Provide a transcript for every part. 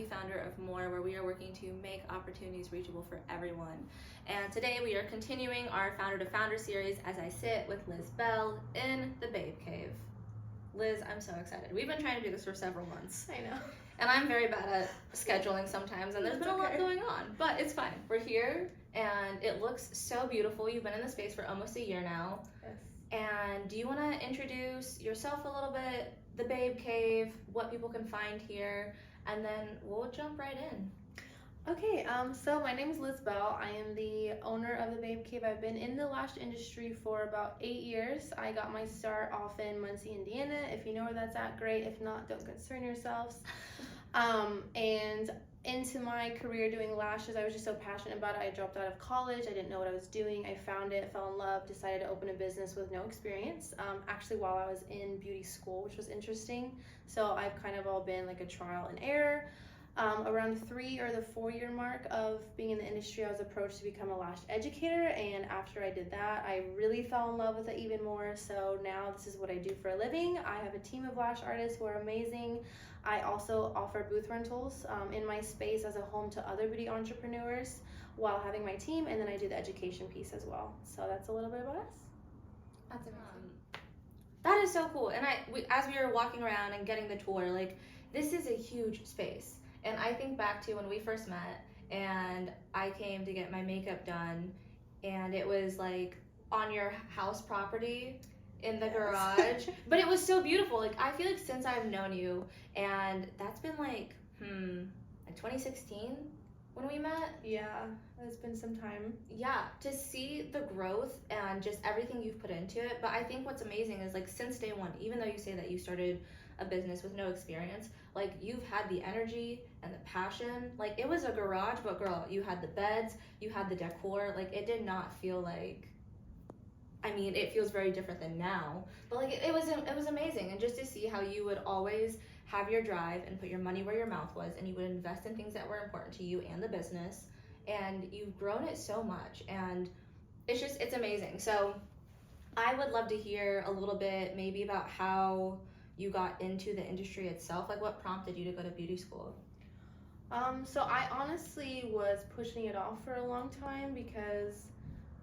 founder of More, where we are working to make opportunities reachable for everyone. And today we are continuing our Founder to Founder series as I sit with Lizz Bell in the Babe Cave. Liz, I'm so excited. We've been trying to do this for several months. I know. And I'm very bad at scheduling sometimes, and there's been a lot going on, but it's fine. We're here, and it looks so beautiful. You've been in the space for almost a year now. Yes. And do you want to introduce yourself a little bit, the Babe Cave, what people can find here, and then we'll jump right in. Okay, so my name is Lizz Bell. I am the owner of the Babe Cave. I've been in the lash industry for about 8 years. I got my start off in Muncie, Indiana. If you know where that's at, great. If not, don't concern yourselves. And into my career doing lashes, I was just so passionate about it. I dropped out of college. I didn't know what I was doing. I found it, fell in love, decided to open a business with no experience. Actually, while I was in beauty school, which was interesting. So I've kind of all been like a trial and error. Around the 3 or the 4 year mark of being in the industry, I was approached to become a lash educator, and after I did that, I really fell in love with it even more. So now this is what I do for a living. I have a team of lash artists who are amazing. I also offer booth rentals in my space as a home to other beauty entrepreneurs while having my team, and then I do the education piece as well. So that's a little bit about us. That's amazing. That is so cool. And as we were walking around and getting the tour, like, this is a huge space. And I think back to when we first met and I came to get my makeup done, and it was like on your house property in the garage. But it was so beautiful. Like, I feel like since I've known you, and that's been like 2016 when we met. Yeah, it's been some time. Yeah, to see the growth and just everything you've put into it. But I think what's amazing is, like, since day one, even though you say that you started a business with no experience, like, you've had the energy and the passion. Like, it was a garage, but girl, you had the beds, you had the decor. Like, it did not feel like, I mean, it feels very different than now, but like, it was amazing. And just to see how you would always have your drive and put your money where your mouth was, and you would invest in things that were important to you and the business, and you've grown it so much, and it's amazing. So I would love to hear a little bit maybe about how you got into the industry itself. Like, what prompted you to go to beauty school? So I honestly was pushing it off for a long time, because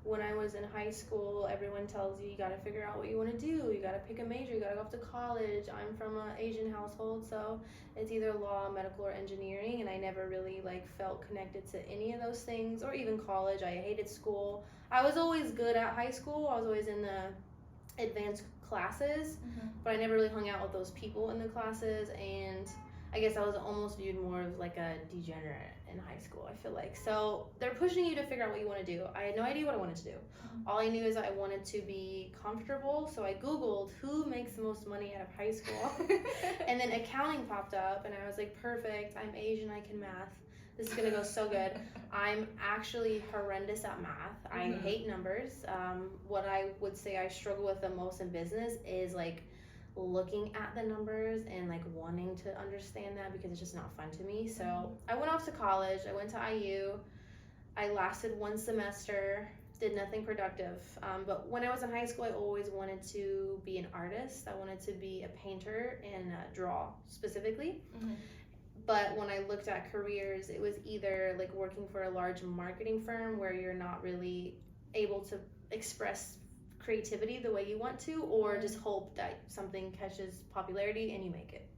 when I was in high school, everyone tells you gotta figure out what you want to do, you gotta pick a major, you gotta go off to college. I'm from an Asian household, so it's either law, medical, or engineering, and I never really like felt connected to any of those things, or even college. I hated school. I was always good at high school. I was always in the advanced classes, but I never really hung out with those people in the classes, and I guess I was almost viewed more of like a degenerate in high school, I feel like. So they're pushing you to figure out what you want to do. I had no idea what I wanted to do. All I knew is I wanted to be comfortable, so I Googled who makes the most money out of high school. And then accounting popped up, and I was like, perfect, I'm Asian, I can math. This is gonna go so good. I'm actually horrendous at math. I hate numbers. What I would say I struggle with the most in business is like looking at the numbers and like wanting to understand that, because it's just not fun to me. So I went off to college. I went to IU. I lasted 1 semester, did nothing productive. But when I was in high school, I always wanted to be an artist. I wanted to be a painter and draw specifically. But when I looked at careers, it was either like working for a large marketing firm where you're not really able to express creativity the way you want to, or just hope that something catches popularity and you make it.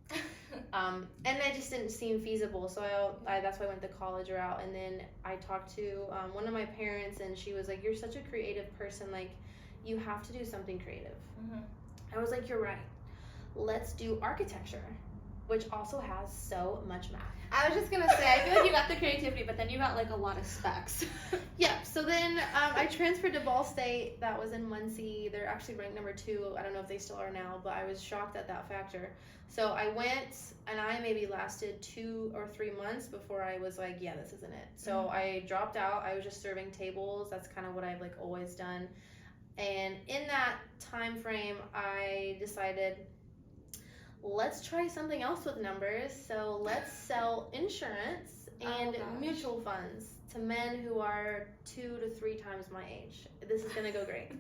And that just didn't seem feasible, so that's why I went the college route. And then I talked to one of my parents, and she was like, you're such a creative person, like, you have to do something creative. I was like, you're right, let's do architecture, which also has so much math. I was just gonna say, I feel like you got the creativity, but then you got like a lot of specs. Yeah, so then I transferred to Ball State. That was in Muncie. They're actually ranked number 2. I don't know if they still are now, but I was shocked at that factor. So I went, and I maybe lasted 2 or 3 months before I was like, yeah, this isn't it. So I dropped out. I was just serving tables. That's kind of what I've like always done. And in that time frame, I decided, let's try something else with numbers. So let's sell insurance and gosh. mutual funds to men who are 2 to 3 times my age. This is gonna go great.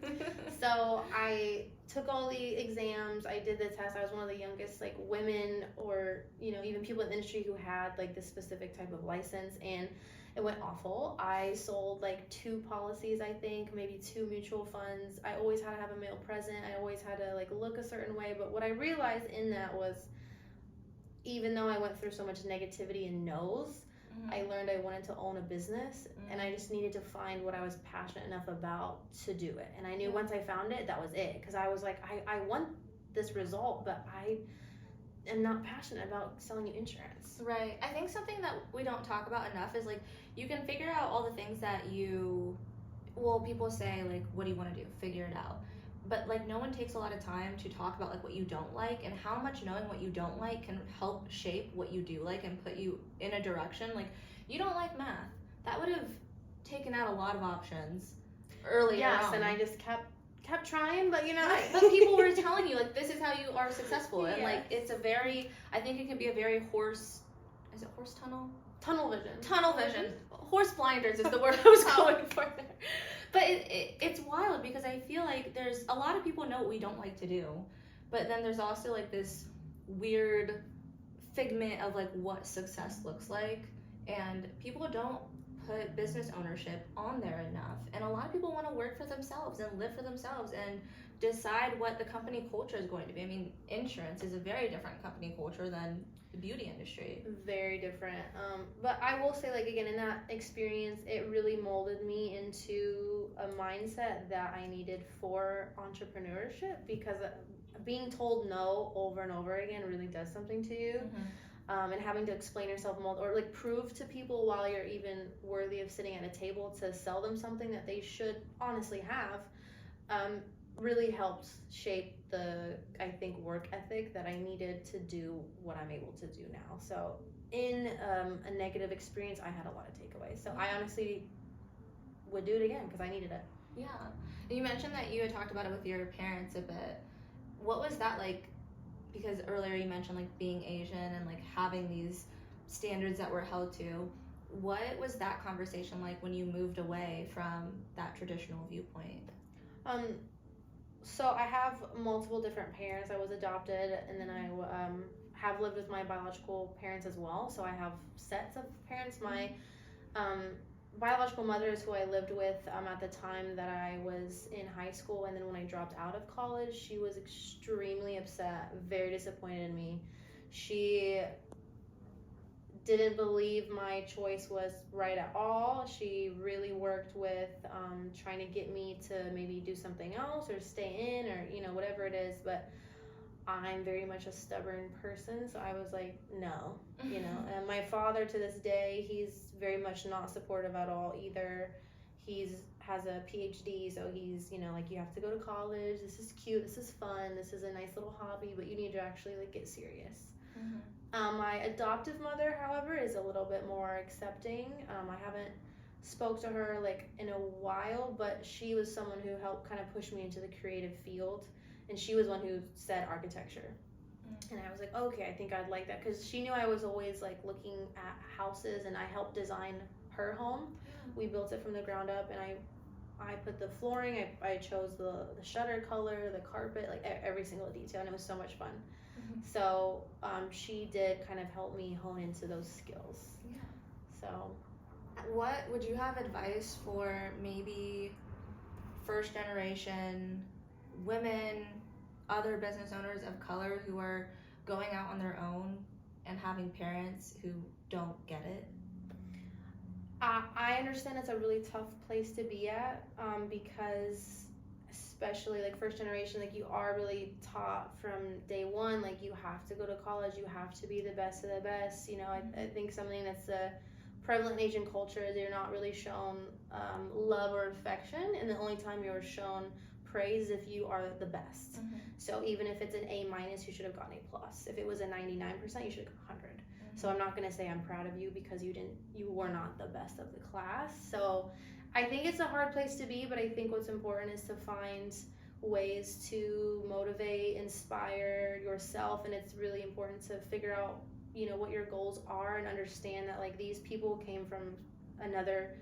So I took all the exams, I did the test. I was one of the youngest like women, or even people in the industry who had like this specific type of license, and it went awful. I sold like 2 policies, I think, maybe 2 mutual funds. I always had to have a male present. I always had to like look a certain way. But what I realized in that was, even though I went through so much negativity and no's, I learned I wanted to own a business, and I just needed to find what I was passionate enough about to do it. And I knew once I found it, that was it. Because I was like, I want this result, but I am not passionate about selling you insurance. Right. I think something that we don't talk about enough is like, you can figure out all the things that people say like, what do you want to do? Figure it out. But like, no one takes a lot of time to talk about like what you don't like, and how much knowing what you don't like can help shape what you do like and put you in a direction. Like, you don't like math. That would have taken out a lot of options earlier on. And I just kept trying, but Right. But people were telling you like, this is how you are successful. And like, it's a very, I think it can be a very horse tunnel? Tunnel vision. Tunnel vision. Horse blinders is the word I was going for there. But it's wild, because I feel like there's a lot of people know what we don't like to do, but then there's also like this weird figment of like what success looks like, and people don't put business ownership on there enough. And a lot of people want to work for themselves and live for themselves and decide what the company culture is going to be. I mean, insurance is a very different company culture than the beauty industry. Very different. But I will say, like, again, in that experience, it really molded me into a mindset that I needed for entrepreneurship, because being told no over and over again really does something to you. And having to explain yourself or like prove to people while you're even worthy of sitting at a table to sell them something that they should honestly have, really helped shape the, I think, work ethic that I needed to do what I'm able to do now. So in a negative experience, I had a lot of takeaways. So I honestly would do it again because I needed it. Yeah. And you mentioned that you had talked about it with your parents a bit. What was that like? Because earlier you mentioned like being Asian and like having these standards that were held to. What was that conversation like when you moved away from that traditional viewpoint? So I have multiple different parents. I was adopted, and then I have lived with my biological parents as well. So I have sets of parents. My biological mother is who I lived with at the time that I was in high school, and then when I dropped out of college, she was extremely upset, very disappointed in me. She didn't believe my choice was right at all. She really worked with trying to get me to maybe do something else or stay in, or whatever it is, but I'm very much a stubborn person, so I was like, no, and my father to this day, he's very much not supportive at all either. Has a PhD, so he's, like, you have to go to college, this is cute, this is fun, this is a nice little hobby, but you need to actually like get serious. My adoptive mother, however, is a little bit more accepting. I haven't spoke to her like in a while, but she was someone who helped kind of push me into the creative field, and she was one who said architecture. And I was like, okay, I think I'd like that, because she knew I was always like looking at houses, and I helped design her home. We built it from the ground up, and I put the flooring, I chose the shutter color, the carpet, like every single detail, and it was so much fun. So she did kind of help me hone into those skills. Yeah. So what would you have advice for maybe first generation women, other business owners of color who are going out on their own and having parents who don't get it? I understand it's a really tough place to be at, because especially like first generation, like you are really taught from day one, like you have to go to college, you have to be the best of the best. I think something that's prevalent in Asian culture is you're not really shown love or affection, and the only time you're shown praise is if you are the best. So even if it's an A-, you should have gotten A+. If it was a 99%, you should have gotten 100. So I'm not going to say I'm proud of you because you were not the best of the class. So I think it's a hard place to be, but I think what's important is to find ways to motivate, inspire yourself, and it's really important to figure out you know, what your goals are, and understand that like these people came from another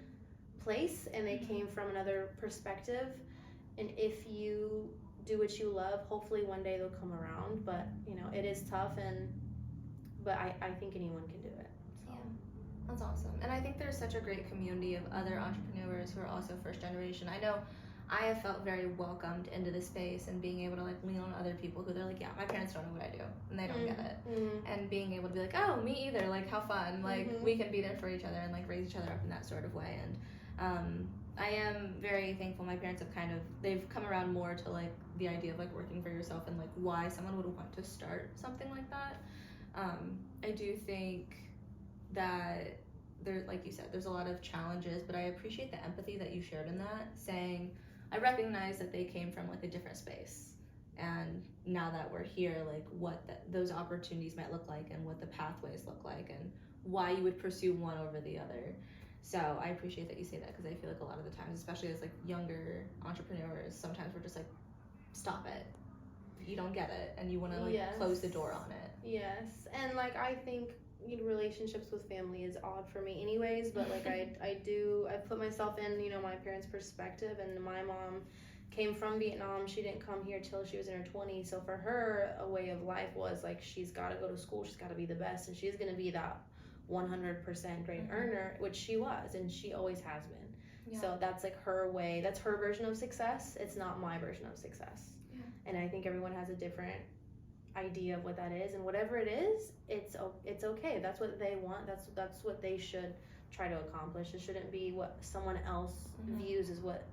place and they came from another perspective, and if you do what you love, hopefully one day they'll come around. But you know, it is tough, but I think anyone can do it. So. Yeah, that's awesome. And I think there's such a great community of other entrepreneurs who are also first generation. I know I have felt very welcomed into the space, and being able to like lean on other people who they're like, yeah, my parents don't know what I do and they don't get it. And being able to be like, oh, me either, like how fun, like we can be there for each other and like raise each other up in that sort of way. And I am very thankful my parents have they've come around more to like the idea of like working for yourself and like why someone would want to start something like that. I do think that there, like you said, there's a lot of challenges, but I appreciate the empathy that you shared in that, saying I recognize that they came from like a different space, and now that we're here, like what those opportunities might look like and what the pathways look like and why you would pursue one over the other. So I appreciate that you say that, because I feel like a lot of the times, especially as like younger entrepreneurs, sometimes we're just like, stop it, you don't get it, and you want to like close the door on it. Yes, and like I think, you know, relationships with family is odd for me anyways, but like I put myself in, you know, my parents' perspective, and my mom came from Vietnam. She didn't come here till she was in her 20s, so for her a way of life was like she's got to go to school, she's got to be the best, and she's going to be that 100% grade earner, which she was, and she always has been. So that's like her way, that's her version of success. It's not my version of success. And I think everyone has a different idea of what that is, and whatever it is, it's okay. That's what they want. That's what they should try to accomplish. It shouldn't be what someone else views as what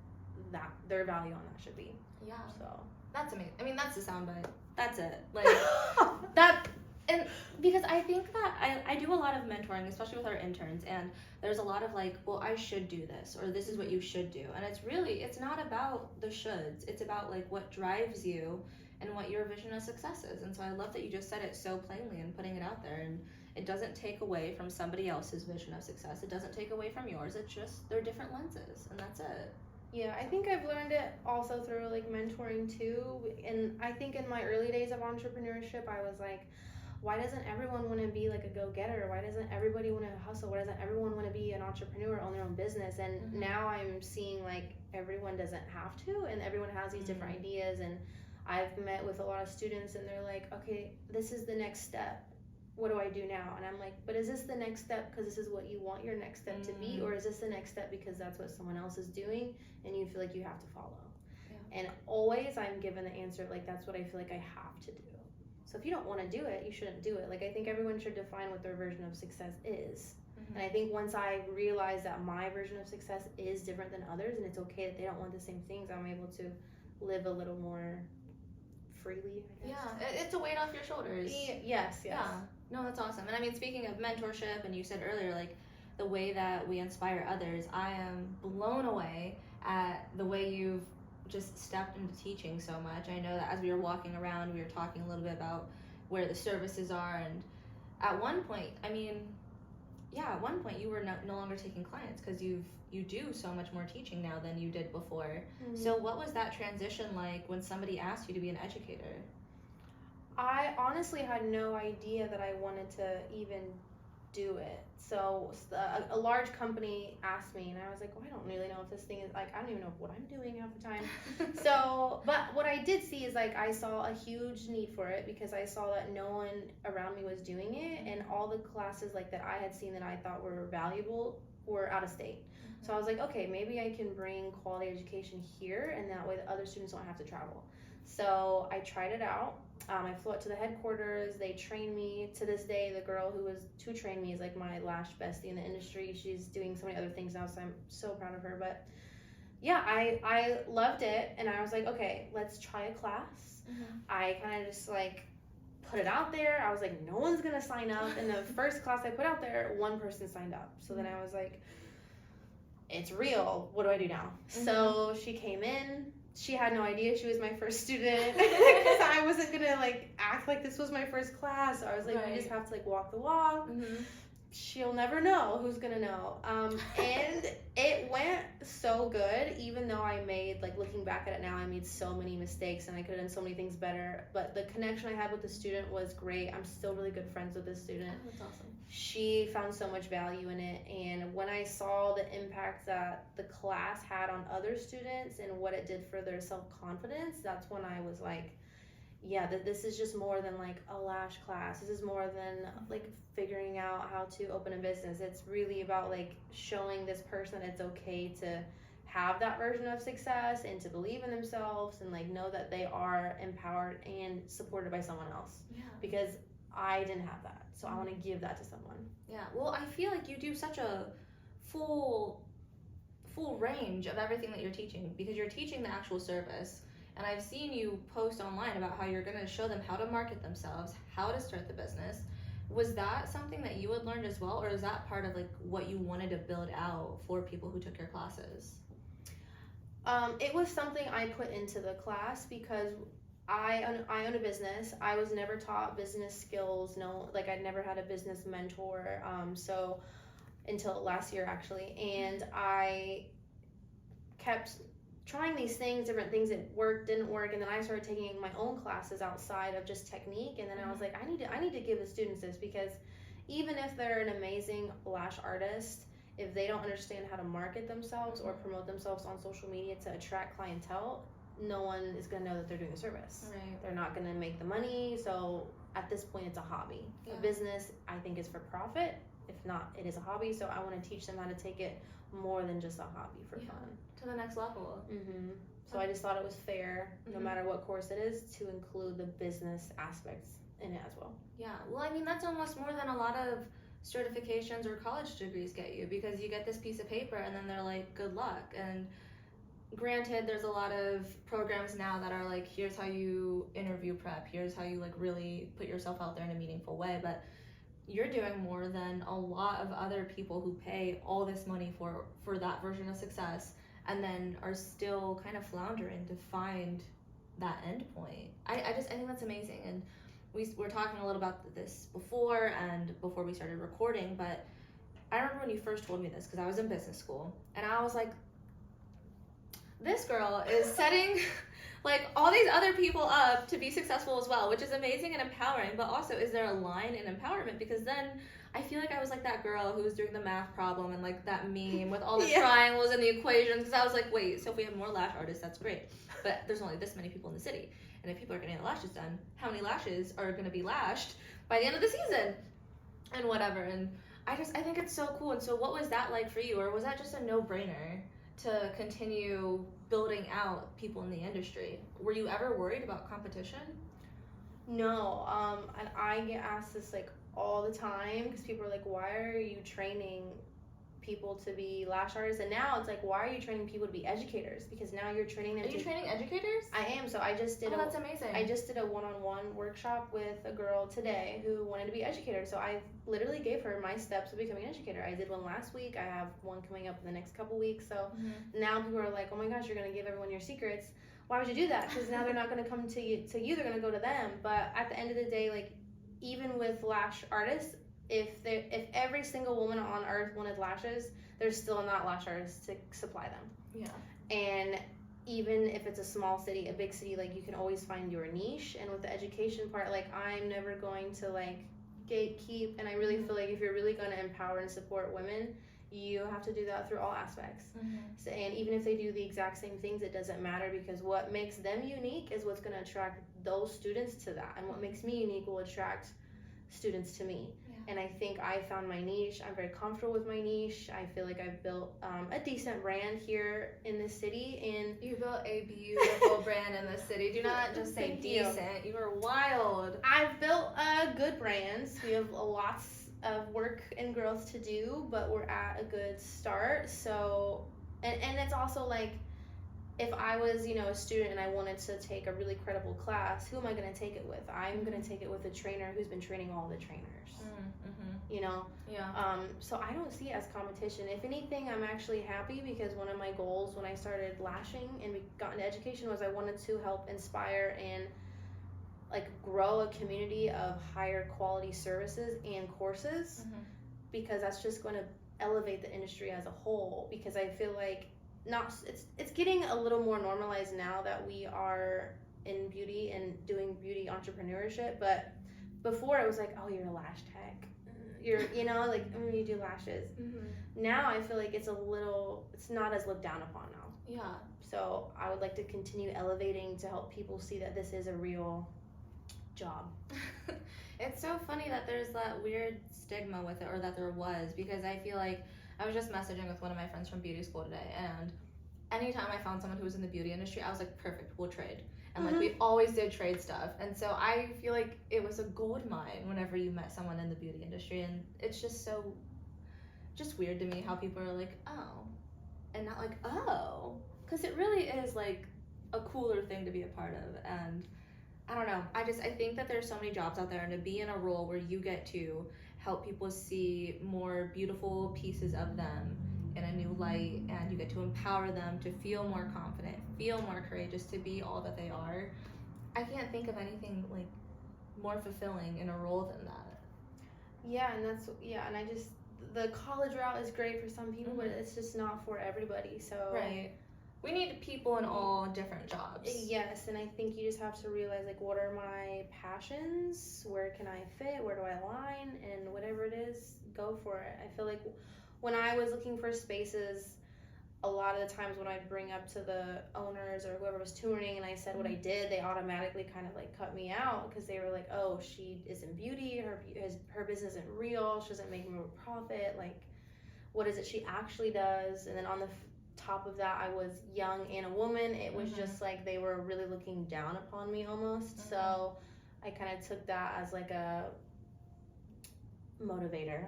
that their value on that should be. Yeah. So that's amazing. I mean, that's the soundbite. That's it. Like that. And because I think that I do a lot of mentoring, especially with our interns, and there's a lot of like, well, I should do this, or this is what you should do. And it's not about the shoulds. It's about like what drives you and what your vision of success is. And so I love that you just said it so plainly and putting it out there. And it doesn't take away from somebody else's vision of success. It doesn't take away from yours. It's just, they're different lenses, and that's it. Yeah, I think I've learned it also through like mentoring too. And I think in my early days of entrepreneurship, I was like, why doesn't everyone want to be like a go-getter? Why doesn't everybody want to hustle? Why doesn't everyone want to be an entrepreneur, own their own business? And now I'm seeing like everyone doesn't have to, and everyone has these different ideas. And I've met with a lot of students, and they're like, okay, this is the next step. What do I do now? And I'm like, but is this the next step because this is what you want your next step to be? Or is this the next step because that's what someone else is doing and you feel like you have to follow? And always I'm given the answer, like, that's what I feel like I have to do. So if you don't want to do it, you shouldn't do it. Like, I think everyone should define what their version of success is. And I think once I realize that my version of success is different than others, and it's okay that they don't want the same things, I'm able to live a little more freely, I guess. Yeah, it's a weight off your shoulders. Yes. Yeah, no, that's awesome. And I mean, speaking of mentorship, and you said earlier, like, the way that we inspire others, I am blown away at the way you've just stepped into teaching so much. I know that as we were walking around, we were talking a little bit about where the services are, and at one point, I mean, at one point you were no longer taking clients because you do so much more teaching now than you did before. So what was that transition like when somebody asked you to be an educator? I honestly had no idea that I wanted to even do it. So a large company asked me, and I was like, well, I don't really know if this thing is, like, I don't even know what I'm doing half the time. So, but what I did see is, like, I saw a huge need for it because I saw that no one around me was doing it, and all the classes, like, that I had seen that I thought were valuable were out of state. So I was like, okay, maybe I can bring quality education here, and that way the other students don't have to travel. So I tried it out. I flew out to the headquarters. They trained me. To this day, the girl who trained me is like my lash bestie in the industry. She's doing so many other things now, so I'm so proud of her. But yeah, I loved it, and I was like, okay, let's try a class. I kind of just like put it out there. I was like, no one's gonna sign up. And the first class I put out there, one person signed up. So then I was like, it's real. What do I do now? So she came in. She had no idea she was my first student because I wasn't gonna like act like this was my first class. So I was like, we just have to like walk the walk. She'll never know who's gonna know. And it went so good, even though I made, like, looking back at it now, I made so many mistakes and I could have done so many things better. But the connection I had with the student was great. I'm still really good friends with this student. Oh, that's awesome. She found so much value in it, and when I saw the impact that the class had on other students and what it did for their self-confidence, that's when I was like, yeah, that this is just more than like a lash class. This is more than like figuring out how to open a business. It's really about like showing this person it's okay to have that version of success and to believe in themselves and like know that they are empowered and supported by someone else. Yeah. Because I didn't have that, so I want to give that to someone. Yeah, well, I feel like you do such a full range of everything that you're teaching, because you're teaching the actual service, and I've seen you post online about how you're going to show them how to market themselves, how to start the business. Was that something that you had learned as well, or is that part of like what you wanted to build out for people who took your classes? It was something I put into the class because I own a business. I was never taught business skills. No, like I'd never had a business mentor. So until last year actually, and I kept trying these things, different things that worked, didn't work, and then I started taking my own classes outside of just technique. And then I was like, I need to give the students this, because even if they're an amazing lash artist, if they don't understand how to market themselves or promote themselves on social media to attract clientele, no one is going to know that they're doing a service. Right. They're not going to make the money. So at this point, it's a hobby. Yeah. A business, I think, is for profit. If not, it is a hobby. So I want to teach them how to take it more than just a hobby for fun. To the next level. So I just thought it was fair, no matter what course it is, to include the business aspects in it as well. Yeah, well, I mean, that's almost more than a lot of certifications or college degrees get you, because you get this piece of paper and then they're like, good luck. And granted, there's a lot of programs now that are like, here's how you interview prep, here's how you like really put yourself out there in a meaningful way, but you're doing more than a lot of other people who pay all this money for that version of success and then are still kind of floundering to find that end point. I think that's amazing. And we were talking a little about this before we started recording, but I remember when you first told me this, because I was in business school, and I was like, this girl is setting like all these other people up to be successful as well, which is amazing and empowering, but also is there a line in empowerment? Because then I feel like I was like that girl who was doing the math problem and like that meme with all the triangles and the equations, because I was like, wait, so if we have more lash artists, that's great, but there's only this many people in the city, and if people are getting their lashes done, how many lashes are going to be lashed by the end of the season and whatever? And I think it's so cool. And so what was that like for you, or was that just a no-brainer to continue building out people in the industry? Were you ever worried about competition? No, and I get asked this like all the time, because people are like, why are you training people to be lash artists? And now it's like, why are you training people to be educators? Because now you're training them. Are you training educators? I am. So I just did. That's amazing. I just did a one-on-one workshop with a girl today who wanted to be an educator. So I literally gave her my steps of becoming an educator. I did one last week. I have one coming up in the next couple weeks. So now people are like, oh my gosh, you're gonna give everyone your secrets. Why would you do that? Because now they're not gonna come to you. They're gonna go to them. But at the end of the day, like, even with lash artists, if every single woman on earth wanted lashes, there's still not lash artists to supply them. Yeah. And even if it's a small city, a big city, like, you can always find your niche. And with the education part, like, I'm never going to like gatekeep, and I really feel like if you're really going to empower and support women, you have to do that through all aspects. So, and even if they do the exact same things, it doesn't matter, because what makes them unique is what's going to attract those students to that, and what makes me unique will attract students to me. And I think I found my niche. I'm very comfortable with my niche. I feel like I've built a decent brand here in the city. And you built a beautiful brand in the city. Do not just say decent. You are wild. I've built a good brand. We have lots of work and growth to do, but we're at a good start. So, and it's also like, if I was, a student and I wanted to take a really credible class, who am I going to take it with? I'm going to take it with a trainer who's been training all the trainers. So I don't see it as competition. If anything, I'm actually happy, because one of my goals when I started lashing and we got into education was I wanted to help inspire and like grow a community of higher quality services and courses, because that's just going to elevate the industry as a whole. Because I feel like not, it's getting a little more normalized now that we are in beauty and doing beauty entrepreneurship, but before it was like, oh, you're a lash tech, you're, you know, like, you do lashes. Now I feel like it's not as looked down upon now. Yeah. So I would like to continue elevating to help people see that this is a real job. It's so funny that there's that weird stigma with it, or that there was, because I feel like I was just messaging with one of my friends from beauty school today, and anytime I found someone who was in the beauty industry, I was like, perfect, we'll trade. And like we always did trade stuff, and so I feel like it was a gold mine whenever you met someone in the beauty industry. And it's just weird to me how people are like, oh, and not like, oh, because it really is like a cooler thing to be a part of. And I don't know, I think that there's so many jobs out there, and to be in a role where you get to help people see more beautiful pieces of them in a new light, and you get to empower them to feel more confident, feel more courageous, to be all that they are. I can't think of anything like more fulfilling in a role than that. Yeah, and I just, the college route is great for some people, but it's just not for everybody. So right, we need people in all different jobs. Yes, and I think you just have to realize, like, what are my passions, where can I fit, where do I align, and whatever it is, go for it. I feel like when I was looking for spaces, a lot of the times when I'd bring up to the owners or whoever was touring and I said what I did, they automatically kind of like cut me out, because they were like, oh, she is in beauty, her business isn't real, she doesn't make more profit, like, what is it she actually does? And then on the top of that, I was young and a woman. It was just like they were really looking down upon me almost. So I kind of took that as like a motivator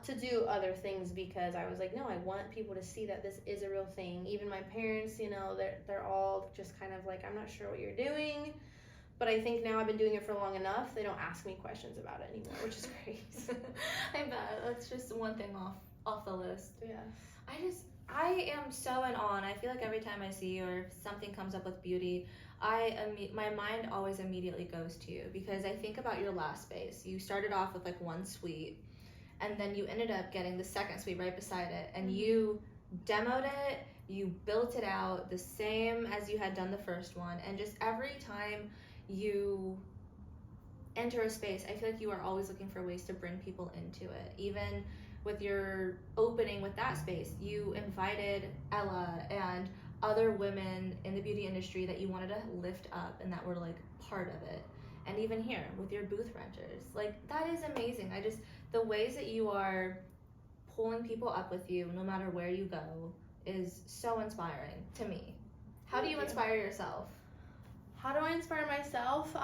to do other things, because I was like, no, I want people to see that this is a real thing. Even my parents, you know, they're all just kind of like, I'm not sure what you're doing, but I think now I've been doing it for long enough, they don't ask me questions about it anymore, which is great. I bet that's just one thing off the list. Yeah, I am so in awe, and I feel like every time I see you or if something comes up with beauty, my mind always immediately goes to you, because I think about your last space. You started off with like one suite, and then you ended up getting the second suite right beside it, and you demoed it, you built it out the same as you had done the first one, and just every time you enter a space, I feel like you are always looking for ways to bring people into it. Even with your opening with that space, you invited Ella and other women in the beauty industry that you wanted to lift up and that were like part of it. And even here with your booth renters, like, that is amazing. The ways that you are pulling people up with you no matter where you go is so inspiring to me. How do you inspire yourself? How do I inspire myself?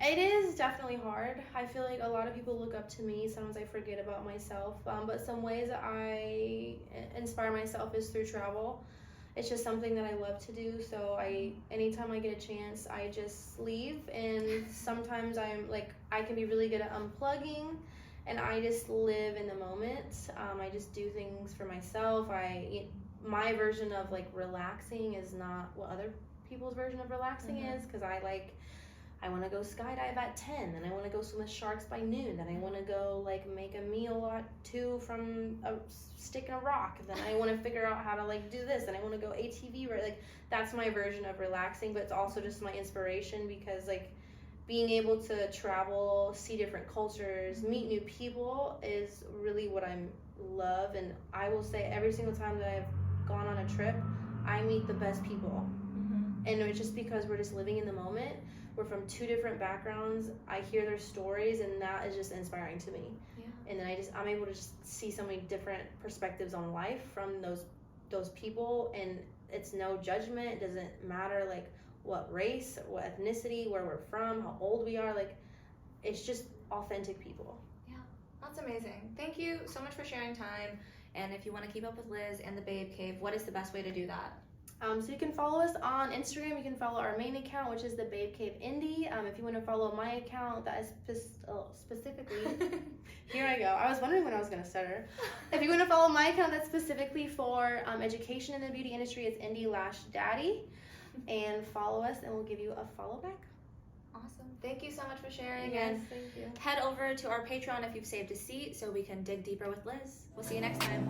It is definitely hard. I feel like a lot of people look up to me. Sometimes I forget about myself. But some ways that I inspire myself is through travel. It's just something that I love to do. So anytime I get a chance, I just leave. And sometimes I can be really good at unplugging, and I just live in the moment. I just do things for myself. My version of like relaxing is not what other people's version of relaxing is, because I want to go skydive at 10, then I want to go swim with sharks by noon, then I want to go like make a meal at 2 from a stick and a rock, then I want to figure out how to like do this, then I want to go ATV, right? Like, that's my version of relaxing, but it's also just my inspiration, because like being able to travel, see different cultures, meet new people is really what I love. And I will say every single time that I've gone on a trip, I meet the best people. And it's just because we're just living in the moment. We're from 2 different backgrounds. I hear their stories, and that is just inspiring to me. Yeah. And then I'm able to just see so many different perspectives on life from those people, and it's no judgment. It doesn't matter like what race, what ethnicity, where we're from, how old we are. Like, it's just authentic people. Yeah, that's amazing. Thank you so much for sharing time. And if you want to keep up with Liz and the Babe Cave, what is the best way to do that? So you can follow us on Instagram. You can follow our main account, which is the Babe Cave Indie. If you want to follow my account, that is specifically here I go. I was wondering when I was going to stutter. If you want to follow my account, that's specifically for education in the beauty industry. It's Indie/Daddy, and follow us, and we'll give you a follow back. Awesome. Thank you so much for sharing. Yes, and thank you. Head over to our Patreon if you've saved a seat, so we can dig deeper with Liz. We'll see you next time.